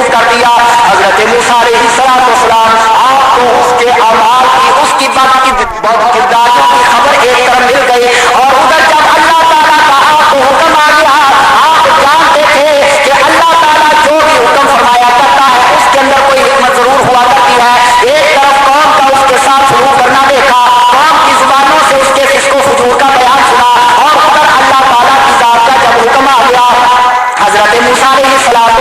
पेश कर दिया। हजरत मूसा अलैहिस्सलाम आपको उसके अमाल की, उसकी बदकिरदारियों की खबर एक तरफ मिल गई, और उधर जब अल्लाह ताला का आपको हुक्म आ गया, आप जानते थे कि अल्लाह ताला जो भी हुक्म फरमाया करता है उसके अंदर कोई हिकमत जरूर हुआ करती है। एक तरफ कौम का उसके साथ शुरू करना देखा, कौम की जुबानों से उसके फिस्को फजूर का बयान सुना, और उधर अल्लाह ताला की जात का जब हुक्म आ गया, हजरत मूसा अलैहिस्सलाम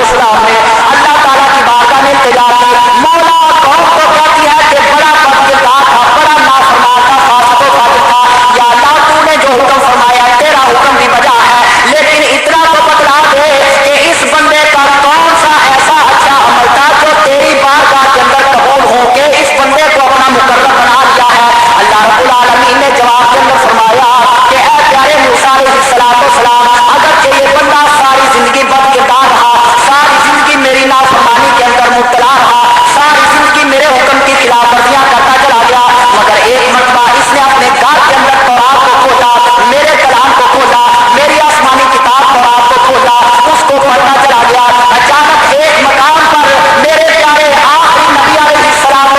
ने अल्लाह ताला की बारगाह में इल्तिजा की। मौला कौम को कहती है कि बड़ा बदकिरदार था, बड़ा नाफरमान था, फासिक व फाजिर था, या अल्लाह तूने जो हुक्म फरमाया तेरा हुक्म भी बजा है, लेकिन इतना तो बतला दे कि इस बंदे का कौन सा ऐसा अच्छा अमल था जो तेरी बारगाह के अंदर कबूल हो के इस बंदे को अपना मुकर्रम बना लिया है। अल्लाह रब्बुल आलमीन ने जवाब के अंदर फरमाया कि ऐ प्यारे मूसा अलैहिस्सलाम, अगर ये बंदा सारी जिंदगी बदकिरदार रहा, सारी जिंदगी मेरी नाफरमानी के अंदर मुब्तला रहा, सारी जिंदगी मेरे हुक्म की खिलाफ वर्जियां करता चला गया, मगर एक मरतबा इसने अपने घर के अंदर तौरात को खोला, मेरे कलाम को खोला, मेरी आसमानी किताब तौरात को खोला, उसको पढ़ना चला गया। अचानक एक मकाम पर मेरे प्यारे आखिरी नबी अलैहिस्सलाम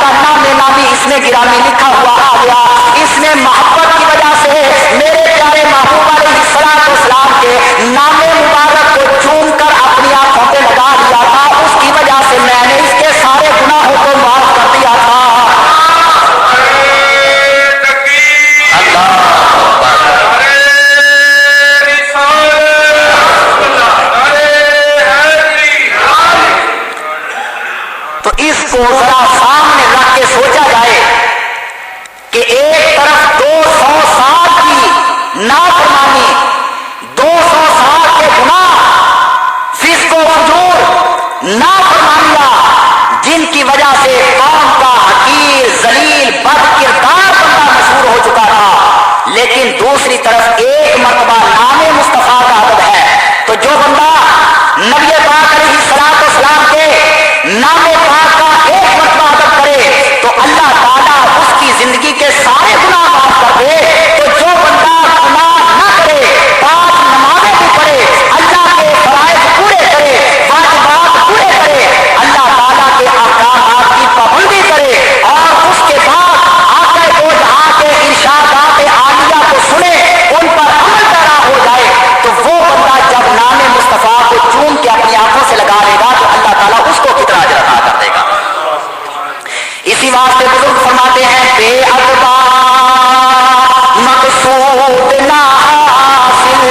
का नामे नामी इसमें गिरामी लिखा हुआ आ गया। इसने मोहब्बत की वजह से मेरे प्यारे महबूब अलैहिस्सलाम के नामे मुबारक को चूम कर अपनी आंखों पे लगा दिया था, उसकी वजह से मैंने इसके सारे गुनाहों को माफ कर दिया था। तो इसको जरा सामने रख के सोचा जाए कि एक तरफ 200 साल की नाफरमानी, 200 साल के गुनाह, फिस्को फजूर, नाफरमानियां, जिनकी वजह से कौम का हकीर जलील बदकिरदार बंदा मशहूर हो चुका था, लेकिन दूसरी तरफ एक मरतबा नामे मुस्तफा का अदब है। तो जो बंदा नबी पाक अलैहिस्सलाम के नामे पाक का एक मरतबा अदब करे तो अल्लाह ताला उसकी जिंदगी के सारे गुनाह माफ कर दे। तो जो बंदा गुनाह न करे, 5 नमाजें भी पढ़े, अल्लाह के फराइज पूरे करे, वाजिबात पूरे करे, अल्लाह ताला के अहकामात की पाबंदी करे, और उसके बाद आक़ा दो जहां के इरशादात आलिया को सुने, उन पर अमल पैरा हो जाए, तो वो बंदा जब नामे मुस्तफा को चूम के अपनी आंखों से लगा लेगा तो अल्लाह ताला उसको कितना अजर अता कर देगा। इसी वास्ते बुजुर्ग फरमाते हैं, बेअदबा मकसूद ना हासिल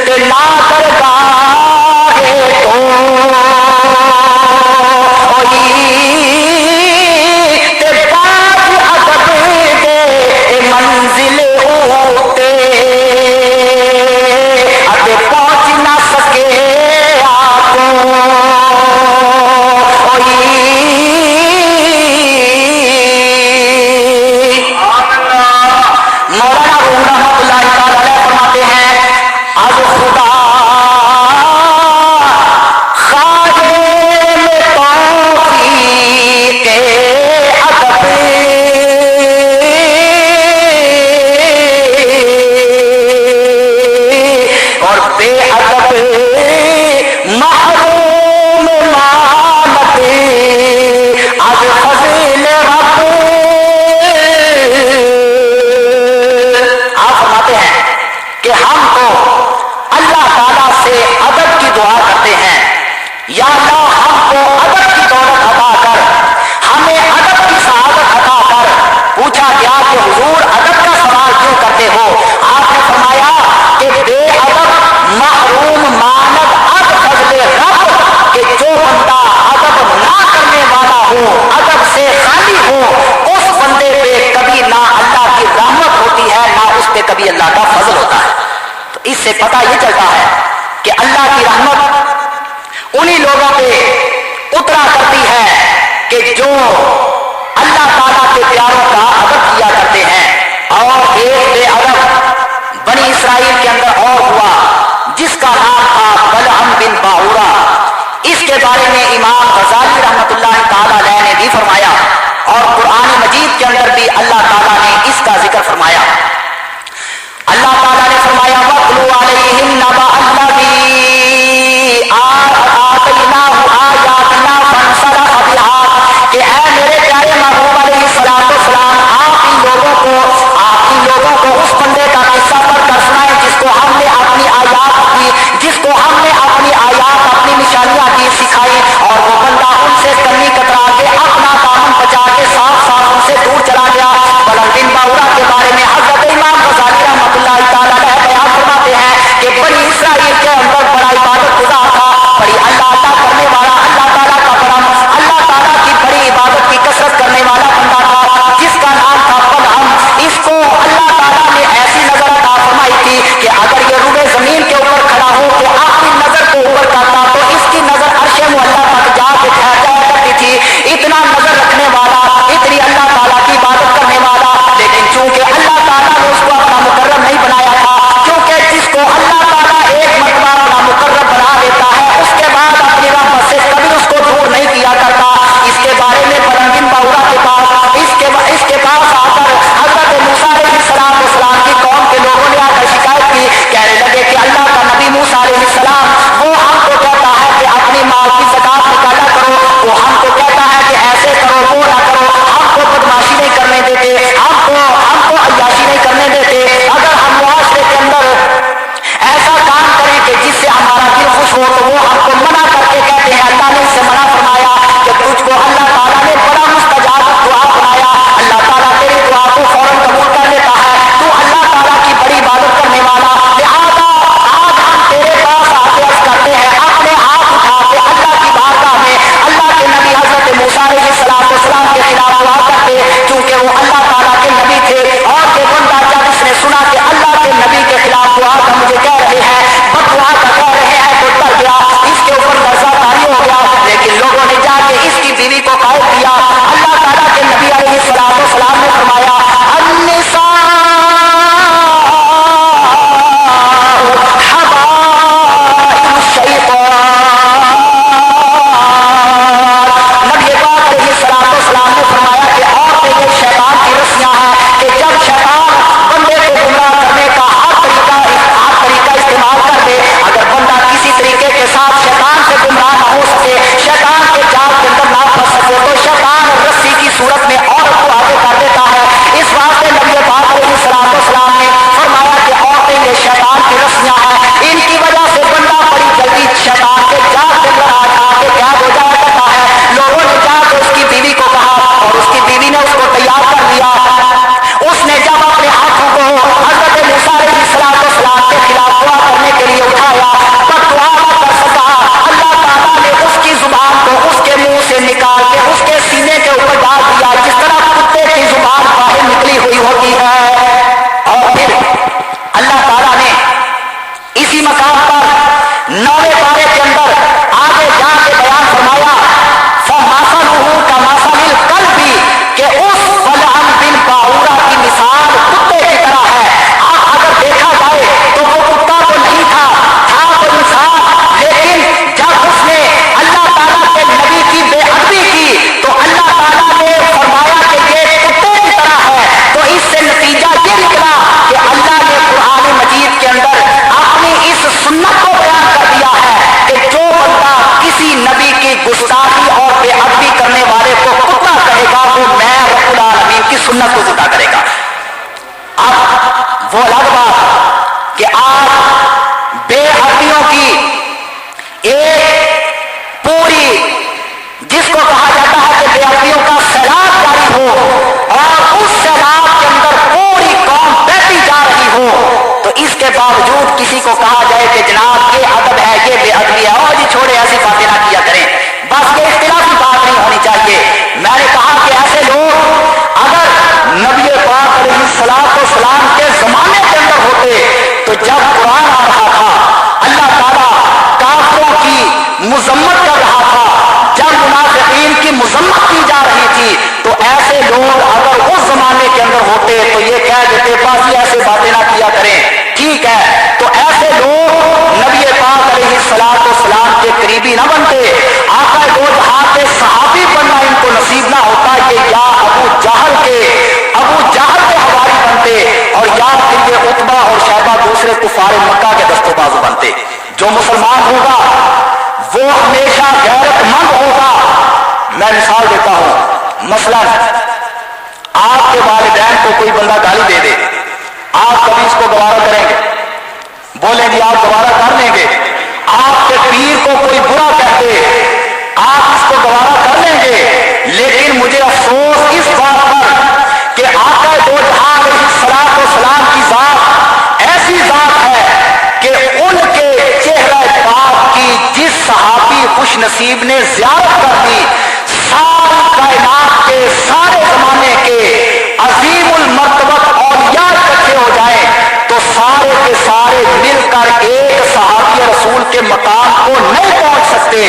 ते ना करगाहे तो ते बाज अदब दे मंजिल होते अते पहुंच ना सके आपको मौलाना रूम रहमतुल्लाहि तआला अलैह फरमाते हैं, अब खुदा खाजे में तौफीक अदब और बेअदब महरूम मानत आज फज़ील रब। आप फरमाते हैं कि हम तो अल्लाह ताला से अदब की दुआ करते हैं, या अल्लाह हमको अदब की दौलत अता कर, हमें अदब की सआदत अता कर। पूछा गया कि हुजूर अदब का सवाल क्यों करते हो? आपने फरमाया कि बेअदब महरूम मानद अद फजले रब, कि जो बंदा अदब ना करने वाला हो, अदब से खाली हो, उस बंदे पे कभी ना अल्लाह की रहमत होती है, ना उस पे कभी अल्लाह का फजल होता है। तो इससे पता ये चलता है कि अल्लाह की रहमत उन्हीं लोगों पे उतरा करती है कि जो अल्लाह ताला के प्यारों का अदब किया करते हैं। और एक बेअदब बनी इसराइल के अंदर और हुआ, जिसका नाम था बलअम बिन बाहुरा। इसके बारे में इमाम गज़ाली रहमतुल्लाहि तआला अलैह ने भी फरमाया, और कुरान मजीद के अंदर भी अल्लाह ताला ने इसका जिक्र फरमाया। अल्लाह ताला ने फरमाया, वक़्लु अलैहिम नबअ अल्लज़ी باوجود کسی کو کہا جائے کہ جناب یہ ادب ہے یہ بے ادبی ہے، اور جی چھوڑے ایسی باتیں نہ کیا کریں، بس یہ اختلافی بات نہیں ہونی چاہیے۔ میں نے کہا کہ ایسے لوگ اگر نبی پاک علیہ السلام کے زمانے کے اندر ہوتے تو جب قرآن آ رہا تھا اللہ تعالیٰ کافروں کی مذمت کر رہا تھا، جب منافقین کی مذمت کی جا رہی تھی، تو ایسے لوگ اگر اس زمانے کے اندر ہوتے تو یہ کہہ دیتے بس یہ ایسے باتیں نہ کیا کریں، ٹھیک ہے۔ تو ایسے لوگ نبی پاک علیہ السلام کے قریبی نہ بنتے، آقا دو جہاں کے صحابی بننا ان کو نصیب نہ ہوتا کہ یا ابو جہل کے حواری بنتے، اور یا پھر یہ عتبہ اور شیبہ دوسرے کفار مکہ کے دست و بازو بنتے۔ جو مسلمان ہوگا وہ ہمیشہ غیرت مند ہوگا۔ میں مثال دیتا ہوں، مثلا آپ کے والدین کو کوئی بندہ گالی دے دے، آپ کبھی اس کو گوارا کریں گے؟ بولیں گے آپ گوارا کر لیں گے؟ آپ کے پیر کو کوئی برا کہتے آپ اس کو گوارا کر لیں گے؟ لیکن مجھے افسوس اس بات پر کہ آقا دو جہاں علیہ السلام کی ذات ایسی ذات ہے کہ ان کے چہرہ پاک کی جس صحابی خوش نصیب نے زیارت کر دی، ساری کائنات کے سارے زمانے کے عظیم المرتبت اولیاء اکٹھے ہو جائیں تو سارے کے سارے مل کر ایک صحابی رسول کے مقام کو نہیں پہنچ سکتے۔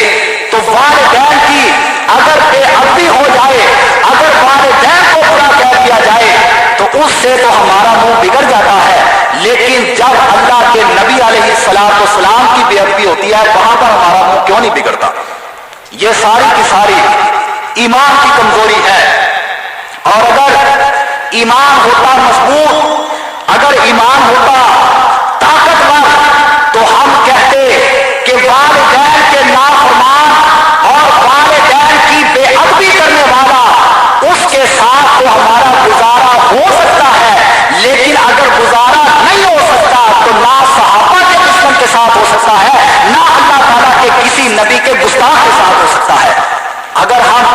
تو والدین کی اگر بے ادبی ہو جائے، اگر والدین کو برا کہہ دیا جائے تو اس سے تو ہمارا منہ بگڑ جاتا ہے، لیکن جب اللہ کے نبی علیہ السلام کی بے ادبی ہوتی ہے وہاں پر ہمارا منہ کیوں نہیں بگڑتا؟ یہ ساری کی ساری ایمان کی کمزوری ہے۔ اور اگر ایمان ہوتا مضبوط، اگر ایمان ہوتا طاقتور، تو ہم کہتے کہ والدین کے نافرمان اور والدین کی بے ادبی کرنے والا اس کے ساتھ تو ہمارا گزارا ہو سکتا ہے، لیکن اگر گزارا نہیں ہو سکتا تو نہ صحابہ کے دشمن کے ساتھ ہو سکتا ہے، نہ اللہ تعالیٰ کے کسی نبی کے گستاخ کے ساتھ ہو سکتا ہے۔ اگر ہم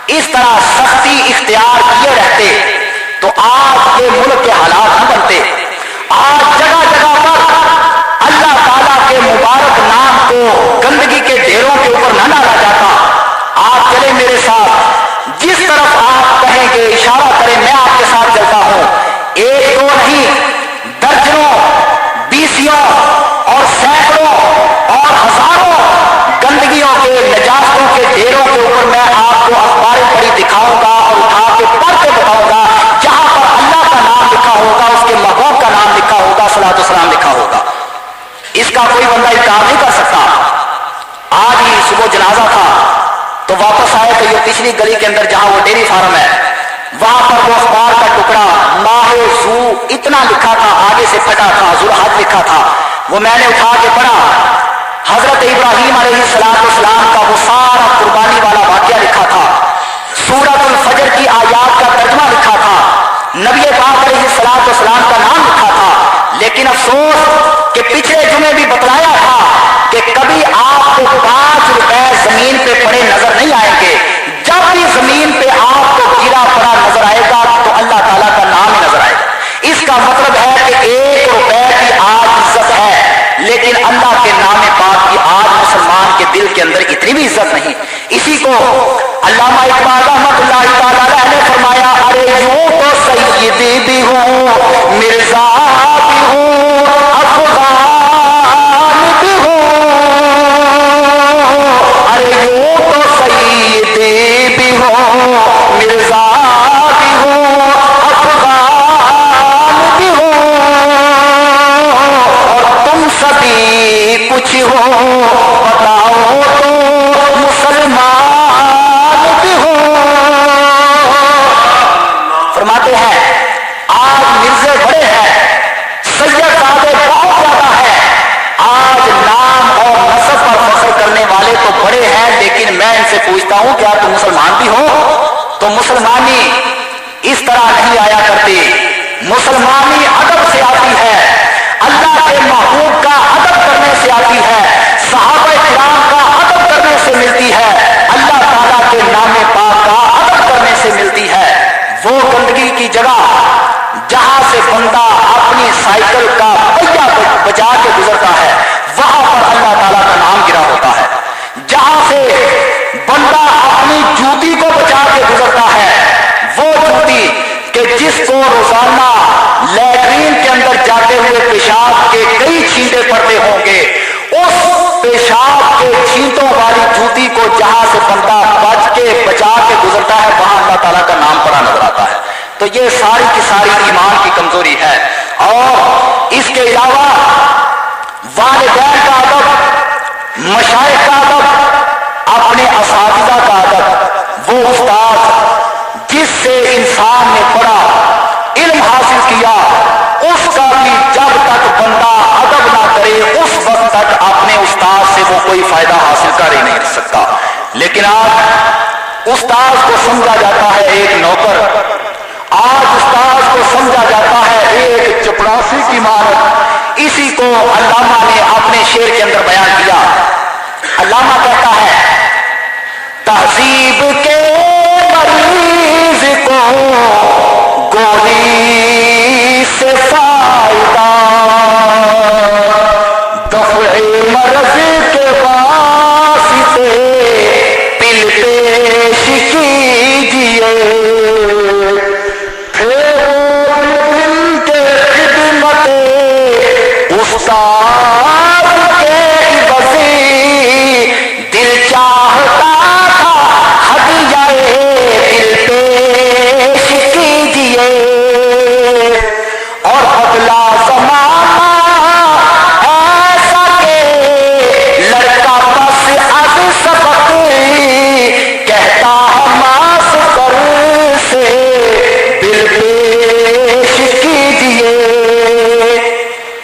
اس طرح سختی اختیار کیے رہتے تو آج یہ ملک کے حالات نہ بنتے۔ آج جگہ جگہ پر اللہ تعالیٰ کے مبارک نام کو گندگی کے ڈھیروں کے اوپر نہ ڈالا جاتا۔ آپ چلیں میرے ساتھ، جس طرف آپ کہیں گے اشارہ کریں میں آپ کے ساتھ چلتا ہوں۔ ایک دو نہیں، درجنوں، بیسیوں اور سینکڑوں اور ہزاروں گندگیوں کے نجاستوں کے ڈھیروں کے اوپر میں آپ کو اخباریں پڑھی دکھاؤں گا اور اٹھا کے پڑھ کے بتاؤں گا، جہاں پر اللہ کا نام لکھا ہوگا، اس کے محبوب کا نام لکھا ہوگا، صلاۃ والسلام لکھا ہوگا۔ اس کا کوئی بندہ انکار نہیں کر سکتا۔ آج ہی صبح جنازہ تھا تو واپس آئے تو یہ پچھلی گلی کے اندر جہاں وہ ڈیری فارم ہے وہاں پر وہ اخبار کا ٹکڑا ماہ زو اتنا لکھا تھا، آگے سے پھٹا تھا، ذوالحج لکھا تھا، وہ میں نے اٹھا کے پڑھا۔ حضرت ابراہیم علیہ السلام کا وہ سارا قربانی والا واقعہ لکھا تھا، سورۃ الفجر کی آیات کا ترجمہ لکھا تھا، نبی پاک علیہ السلام کا نام لکھا تھا۔ لیکن افسوس کہ پچھلے جمعے بھی بتلایا تھا کہ کبھی آپ کو 5 روپے زمین پہ پڑے نظر نہیں آئیں گے۔ جب بھی زمین پہ آپ کو گرا پڑا نظر آئے گا تو اللہ تعالیٰ کا نام ہی نظر آئے گا۔ اس کا مطلب ہے کہ 1 روپے کی آج عزت ہے، لیکن اللہ کے نام پاک کی آج مسلمان کے دل کے اندر اتنی بھی عزت نہیں۔ اسی کو علامہ اقبال رحمۃ اللہ تعالیٰ علیہ نے فرمایا، ارے یوں تو سیدی بھی ہوں، مرزا بھی ہوں، افغان بھی ہوں، ارے یوں تو سیدی بھی ہوں، مرزا بھی ہوں، افغان بھی ہوں، اور تم سبھی کچھ ہو بتاؤ تو مسلمان بھی ہو۔ فرماتے ہیں آج مرزے بڑے ہیں छींटों वाली जूती को जहां से बंदा बचा के गुजरता है वहां अल्लाह ताला का नाम पड़ा नजर आता है। तो ये सारी की सारी ईमान की कमजोरी है। और इसके अलावा वालिदैन का अदब, मशाइख का अदब, अपने असातिज़ा का अदब, वो उस्ताद जिससे इंसान ने पढ़ा इल्म हासिल किया, उसका भी जब तक बंदा अदब ना करे उस वक्त तक अपने उस्ताद से वो कोई फायदा हासिल कर ही नहीं सकता। लेकिन आज उस्ताद को समझा जाता है एक नौकर, आज उस्ताद को समझा जाता है एक चपरासी की मानत। इसी को अल्लामा ने अपने शेर के अंदर बयान किया। अल्लामा कहता है, तहजीब के मरीज को गोली से फायदा, दफ़े मर्ज़ के वास्ते पिल पेश कीजिए, उस्ताद के बसी दिल चाहता था हदियाए दिल पेश कीजिए। और बदला ज़माना ऐसा के लड़का बस अब सबक कहता है मास्टर से दिल पेश कीजिए।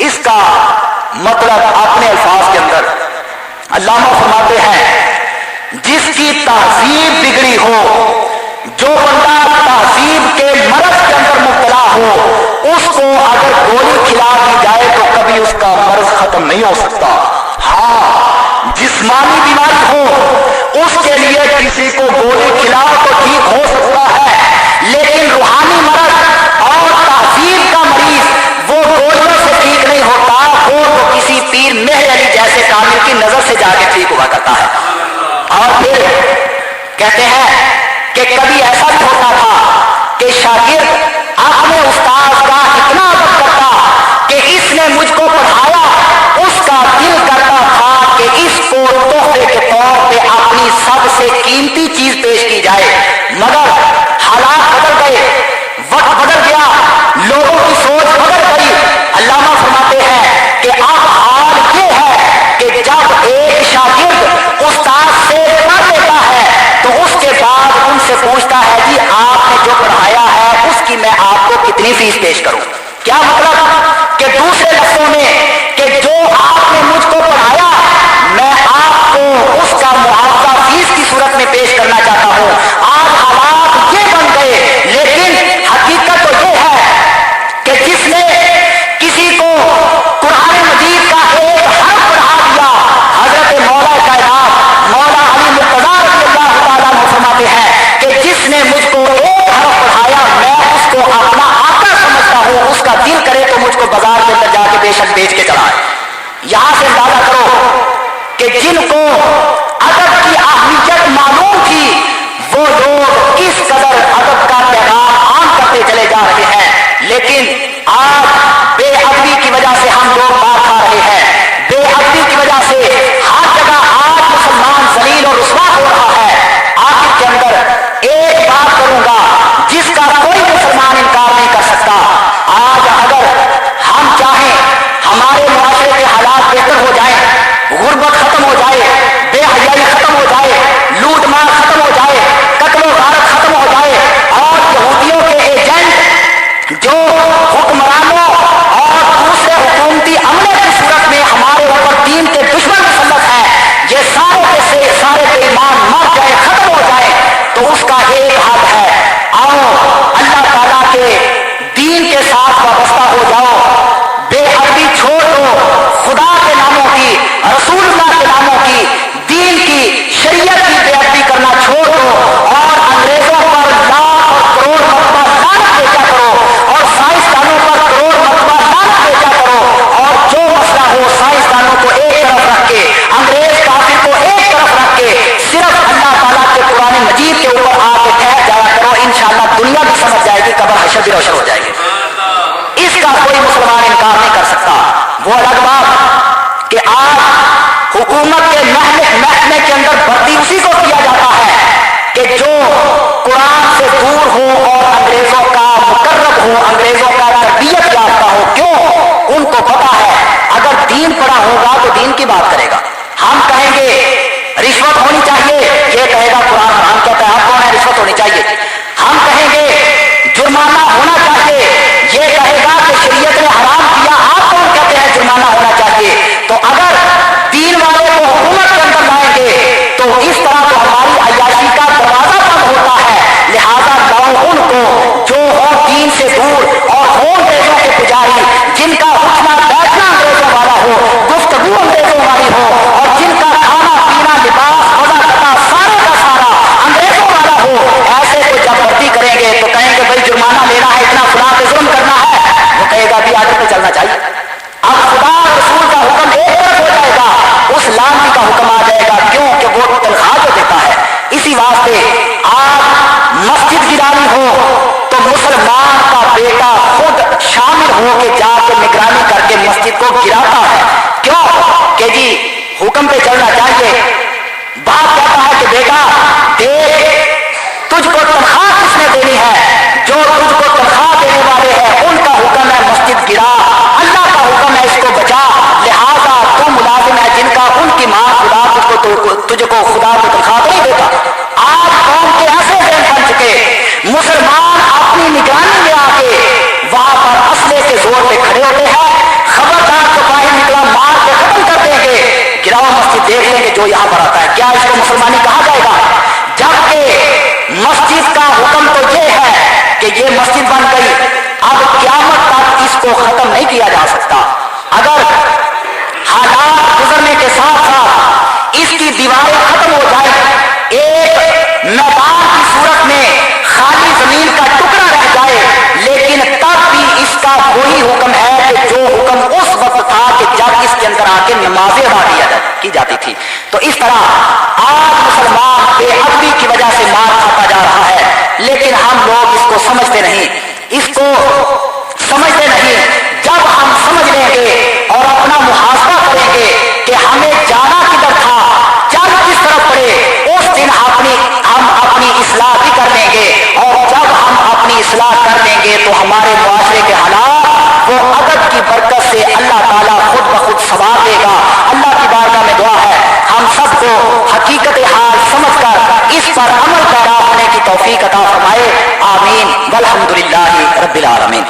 इसका मतलब अपने अल्फाज के अंदर अल्लामा फरमाते हैं, जिसकी तहजीब बिगड़ी हो, जो बंदा तहजीब के मर्ज के अंदर मुब्तला हो, उसको अगर गोली खिला दी जाए तो कभी उसका मर्ज खत्म नहीं हो सकता। हाँ, जिस्मानी बीमारी हो उसके लिए किसी को गोली खिलाओ तो ठीक हो सकता है, लेकिन रूहानी मर्ज और तहजीब का मरीज वो गोलियों से ठीक नहीं होता, वो तो किसी पीर मेहर अली जैसे कामिल की नजर से जाके ठीक हुआ करता है। और फिर कहते हैं कि कभी ऐसा भी होता था कि शागिर्द अपने उस्ताद का इतना अदब करता कि इसने मुझको पढ़ाया, उसका दिल करता था कि इसको तोहफे के तौर पे अपनी सबसे कीमती चीज पेश की जाए। मगर हालात बदल गए, वक्त बदल गया, लोगों की सोच बदल गई। अल्लामा फरमाते हैं कि अब हाल ये है कि जब एक शागिर्द उस्ताद से पढ़ लेता है तो उसके बाद उनसे पूछता है, जी आपने जो पढ़ाया है उसकी मैं आपको कितनी फीस पेश करूं। क्या मतलब कि दूसरे लफ्जों में कि जो आपने मुझको पढ़ाया मैं आपको उसका मुआवजा फीस की सूरत में पेश करना चाहता हूं। आज हालात ये बन गए, लेकिन हकीकत तो ये है कि जिसने किसी को कुरान मजीद का एक हर्फ पढ़ा दिया, हजरत मौला कायनात मौला अली मुर्तज़ा रज़ियल्लाहु ताला अन्हु फरमाते हैं कि जिसने मुझको एक हर्फ पढ़ाया मैं उसको अपना आका समझता हूं, उसका दिल करे तो मुझको बाजार के अंदर जाके बेशक बेच के चलाए। यहां से अंदाजा करो कि जिनको अदब की अहमियत मालूम थी वो लोग किस कदर अदब का पैगाम आम करते चले जा रहे हैं। लेकिन आज बेअदबी की वजह से हम लोग मार खा रहे हैं, बेअदबी की वजह से हर जगह आज मुसलमान जलील और रुस्वा हो रहा है। आखिर के अंदर एक बात करूंगा जिसका कोई मुसलमान इनकार नहीं कर सकता। आज अगर हम चाहें हमारे मुआशरे के हालात बेहतर हो जाए, गुर्बत खत्म हो जाए, बेहयाई खत्म हो जाए, लूट मार खत्म हो जाए, कत्लो गारत खत्म हो जाए, और यहूदियों के एजेंट जो हुक्मरानों और दूसरे हुकूमती अमले की सूरत में हमारे ऊपर दीन के दुश्मन मुसल्लत है, ये सारे बेईमान मर जाए, खत्म हो जाए, तो उसका एक हल है, आओ अल्लाह ताला के दीन के साथ वाबस्ता हो जाओ, बेअदबी छोड़ दो, खुदा के नामों की, रसूलुल्लाह के नामों की, दीन की, शरीयत की बेअदबी करना छोड़ दो, और अंग्रेजों पर लाख और करोड़ मरतबा लानत भेजा करो, और साइंसदानों पर करोड़ मरतबा लानत भेजा करो, और जो मसला हो साइंसदानों को एक तरफ रख के, अंग्रेज काफिर को एक तरफ रख के, सिर्फ अल्लाह ताला के कुरान मजीद के ऊपर आके ठहर जाया करो। इंशाअल्लाह दुनिया भी समझ जाएगी, कब्र हशर भी रोशन हो जाएगी। इसका कोई मुसलमान इनकार नहीं कर सकता। वो अलग बात कि आज हुकूमत के महकमे के अंदर भर्ती उसी को किया जाता है कि जो कुरान से दूर हो और अंग्रेजों का मुकर्रब हो, अंग्रेजों का तरबियत याफ्ता हो। क्यों? उनको पता है अगर दीन पढ़ा होगा तो दीन की बात करेगा। हम कहेंगे रिश्वत होनी चाहिए, ये कहेगा कुरान हराम कहता है, आप कौन है रिश्वत होनी चाहिए। हम कहेंगे जुर्माना होना चाहिए, ये कहेगा कि शरीयत ने हराम किया, आप कौन कहते हैं जुर्माना होना चाहिए। तो अगर दीन वाले को हुकूमत के अंदर लाएंगे तो इस तरह तो हमारी अय्याशी का दरवाजा बंद होता है। लिहाजा लाओ उनको जो हो दीन से दूर और हो अंग्रेजों के पुजारी, जिनका उठना बैठना अंग्रेजों वाला हो, गुफ्तगू अंग्रेजों वाली हो, और जिनका खाना पीना लिबास मजा कटा सारे का सारा अंग्रेजों वाला हो। ऐसे को जब भर्ती करेंगे तो कहेंगे भाई जुर्माना लेना है, इतना फलां पे जुल्म करना है, वो कहेगा भी आगे पे चलना चाहिए। अब खुदा रसूल का हुक्म एक तरफ हो जाएगा, उस लानती का हुक्म आ जाएगा। क्यों? कि वो तनख्वाह जो देता है। इसी वास्ते आज मस्जिद गिरानी हो तो मुसलमान का बेटा खुद शामिल हो के जाके निगरानी करके मस्जिद को गिराता है। क्यों? कि जी हुक्म पे चलना चाहिए। बाप कहता है कि बेटा देख, तुझको तनख्वाह किसने देनी है? जो तुझको तनख्वाह देने वाले हैं उनका हुक्म है मस्जिद गिरा, अल्लाह का हुक्म है इसको बचा। लिहाजा तू मुलाजिम है जिनका उनकी माँ खुदा तुझको खुदा को तनख्वाह नहीं देता। आज कौम के ऐसे जहन बन चुके, मुसलमान अपनी निगरानी में आके वहां पर असले के जोर पे खड़े होते हैं। खबरदार तो बाहर निकला मार के खत्म कर देंगे, गिराओ मस्जिद देख लेंगे जो यहाँ पर आता है। क्या इसको मुसलमानी कहा जाएगा? जबकि मस्जिद का हुक्म तो ये है कि ये मस्जिद बन गई, अब क़यामत तक इसको खत्म नहीं किया जा सकता। अगर हालात गुजरने के साथ साथ इसकी दीवारें खत्म हो जाए, एक मैदान की सूरत में खाली जमीन का टुकड़ा रह जाए, लेकिन तब भी इसका वही हुक्म है कि जो हुक्म उस वक्त था कि जब इसके अंदर आके नमाजें अदा की जाती थी। तो इस तरह आज मुसलमान बेअदबी की वजह से मार खाता जा रहा है, लेकिन हम लोग इसको समझते नहीं, इसको समझते नहीं। जब हम समझ लेंगे और अपना मुहासबा करेंगे कि हमें जाना किधर था, चल किस तरफ पड़े, उस दिन हम अपनी इस्लाह भी कर लेंगे। और जब हम अपनी इस्लाह कर लेंगे तो हमारे मुआशरे के हालात वो अदब की बरकत से अल्लाह ताला खुद ब खुद संवार देगा। अल्लाह की बारगाह में दुआ है हम सबको हकीकत हाल समझकर इस पर अमल पैरा होने की तौफीक अता फरमाए। आमीन वल्हम्दुलिल्लाहि रब्बिल आलमीन।